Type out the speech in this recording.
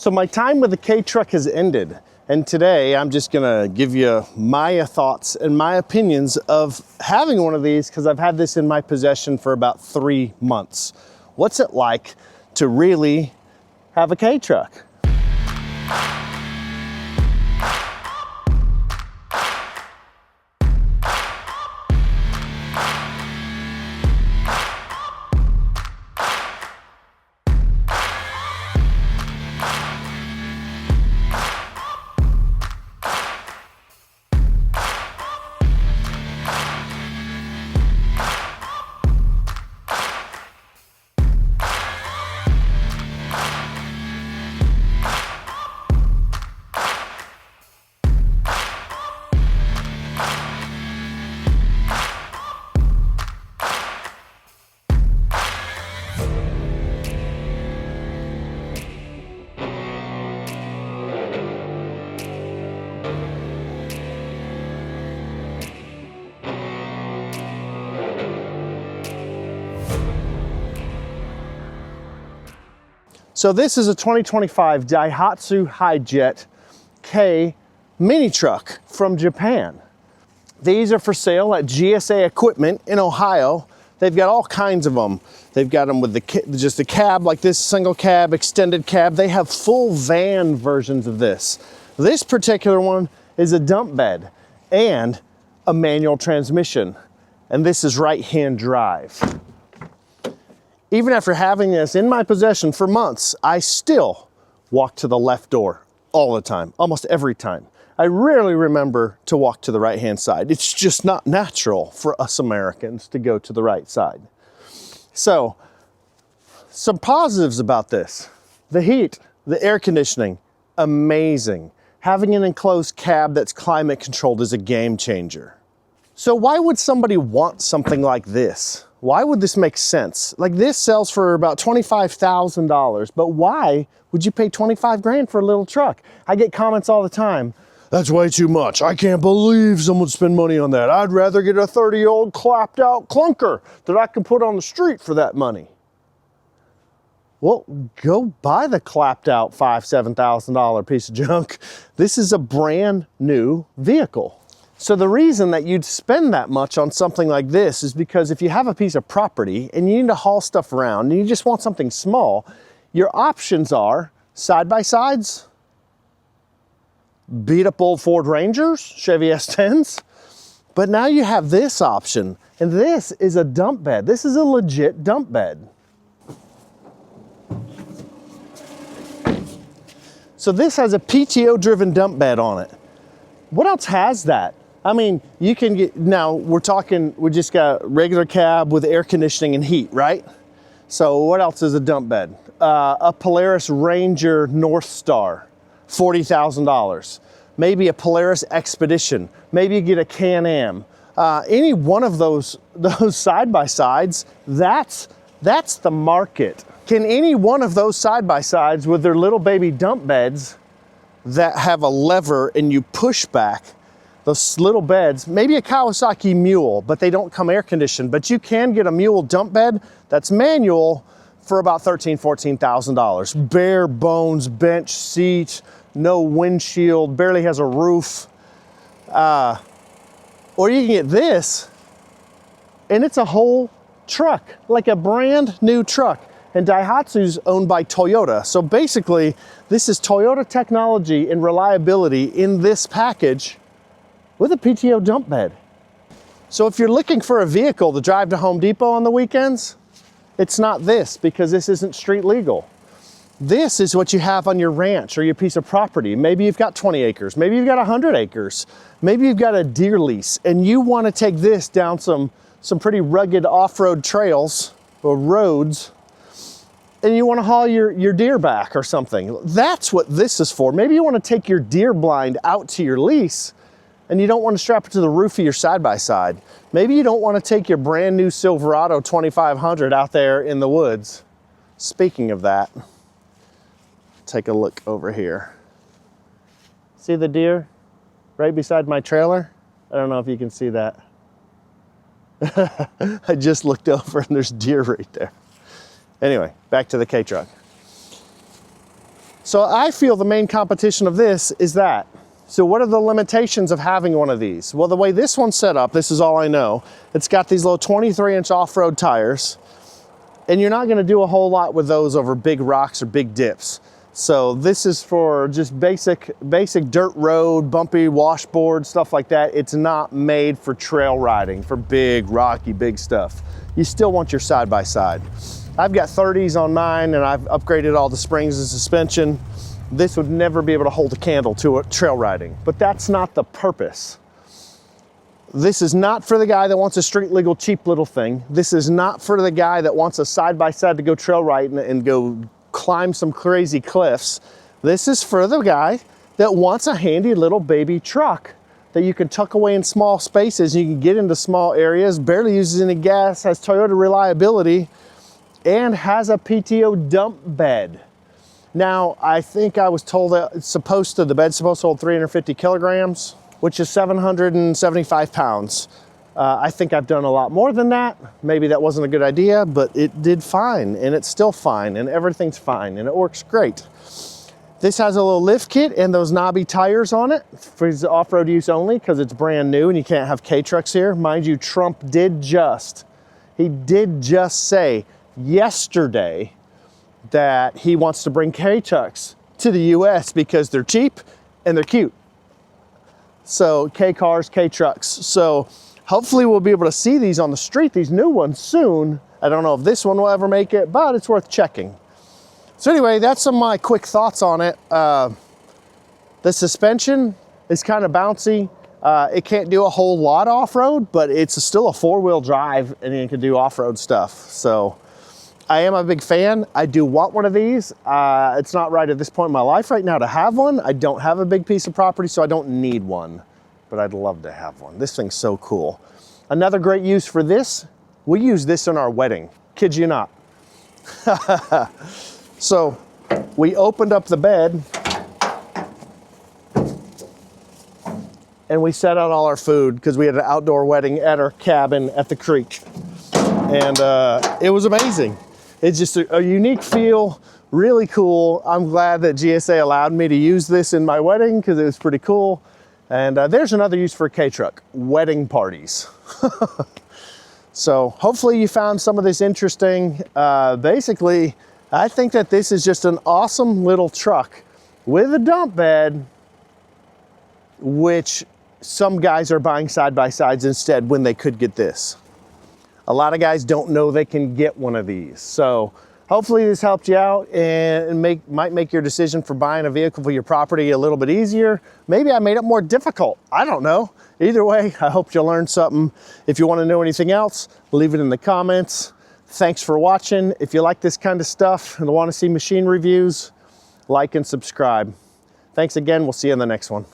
So my time with the K-Truck has ended, and today I'm just gonna give you my thoughts and my opinions of having one of these, because I've had this in my possession for about 3 months. What's it like to really have a K-Truck? So this is a 2025 Daihatsu Hi-Jet K mini truck from Japan. These are for sale at GSA Equipment in Ohio. They've got all kinds of them. They've got them with just a cab like this, single cab, extended cab. They have full van versions of this. This particular one is a dump bed and a manual transmission. And this is right-hand drive. Even after having this in my possession for months, I still walk to the left door all the time, almost every time. I rarely remember to walk to the right-hand side. It's just not natural for us Americans to go to the right side. So, some positives about this. The heat, the air conditioning, amazing. Having an enclosed cab that's climate controlled is a game changer. So why would somebody want something like this? Why would this make sense? Like, this sells for about $25,000, but why would you pay 25 grand for a little truck? I get comments all the time. That's way too much. I can't believe someone would spend money on that. I'd rather get a 30-year-old clapped out clunker that I can put on the street for that money. Well, go buy the clapped out $5,000, $7,000 piece of junk. This is a brand new vehicle. So the reason that you'd spend that much on something like this is because if you have a piece of property and you need to haul stuff around and you just want something small, your options are side-by-sides, beat up old Ford Rangers, Chevy S10s, but now you have this option, and this is a dump bed. This is a legit dump bed. So this has a PTO-driven dump bed on it. What else has that? I mean, you can get, now we just got regular cab with air conditioning and heat, right? So what else is a dump bed? A Polaris Ranger North Star, $40,000. Maybe a Polaris Expedition. Maybe you get a Can-Am. Any one of those side-by-sides, that's the market. Can any one of those side-by-sides with their little baby dump beds that have a lever and you push back, those little beds, maybe a Kawasaki Mule, but they don't come air conditioned, but you can get a Mule dump bed that's manual for about $13,000, $14,000. Bare bones, bench seat, no windshield, barely has a roof. Or you can get this, and it's a whole truck, like a brand new truck. And Daihatsu's owned by Toyota. So basically, this is Toyota technology and reliability in this package with a PTO dump bed. So if you're looking for a vehicle to drive to Home Depot on the weekends, it's not this, because this isn't street legal. This is what you have on your ranch or your piece of property. Maybe you've got 20 acres, maybe you've got 100 acres, maybe you've got a deer lease, and you want to take this down some pretty rugged off-road trails or roads, and you want to haul your deer back or something. That's what this is for. Maybe you want to take your deer blind out to your lease and you don't want to strap it to the roof of your side-by-side. Maybe you don't want to take your brand new Silverado 2500 out there in the woods. Speaking of that, take a look over here. See the deer right beside my trailer? I don't know if you can see that. I just looked over and there's deer right there. Anyway, back to the K-Truck. So I feel the main competition of this is that. So what are the limitations of having one of these? Well, the way this one's set up, this is all I know, it's got these little 23-inch off-road tires, and you're not gonna do a whole lot with those over big rocks or big dips. So this is for just basic dirt road, bumpy washboard, stuff like that. It's not made for trail riding, for big, rocky, big stuff. You still want your side-by-side. I've got 30s on mine, and I've upgraded all the springs and suspension. This would never be able to hold a candle to it trail riding, but that's not the purpose. This is not for the guy that wants a street legal cheap little thing. This is not for the guy that wants a side-by-side to go trail riding and go climb some crazy cliffs. This is for the guy that wants a handy little baby truck that you can tuck away in small spaces. You can get into small areas, barely uses any gas, has Toyota reliability, and has a PTO dump bed. Now, I think I was told that the bed's supposed to hold 350 kilograms, which is 775 pounds. I think I've done a lot more than that. Maybe that wasn't a good idea, but it did fine, and it's still fine, and everything's fine, and it works great. This has a little lift kit and those knobby tires on it for off-road use only, because it's brand new and you can't have K-trucks here. Mind you, Trump did just say yesterday that he wants to bring K-trucks to the US because they're cheap and they're cute. So K-cars, K-trucks. So hopefully we'll be able to see these on the street, these new ones soon. I don't know if this one will ever make it, but it's worth checking. So anyway, that's some of my quick thoughts on it. The suspension is kind of bouncy. It can't do a whole lot off-road, but it's still a four-wheel drive and it can do off-road stuff. So I am a big fan. I do want one of these. It's not right at this point in my life right now to have one. I don't have a big piece of property, so I don't need one, but I'd love to have one. This thing's so cool. Another great use for this, we use this in our wedding. Kid you not. So we opened up the bed and we set out all our food because we had an outdoor wedding at our cabin at the creek. And it was amazing. It's just a unique feel, really cool. I'm glad that GSA allowed me to use this in my wedding because it was pretty cool. And there's another use for a K-truck, wedding parties. So hopefully you found some of this interesting. Basically, I think that this is just an awesome little truck with a dump bed, which some guys are buying side-by-sides instead when they could get this. A lot of guys don't know they can get one of these. So hopefully this helped you out and might make your decision for buying a vehicle for your property a little bit easier. Maybe I made it more difficult. I don't know. Either way, I hope you learned something. If you want to know anything else, leave it in the comments. Thanks for watching. If you like this kind of stuff and want to see machine reviews, like and subscribe. Thanks again. We'll see you in the next one.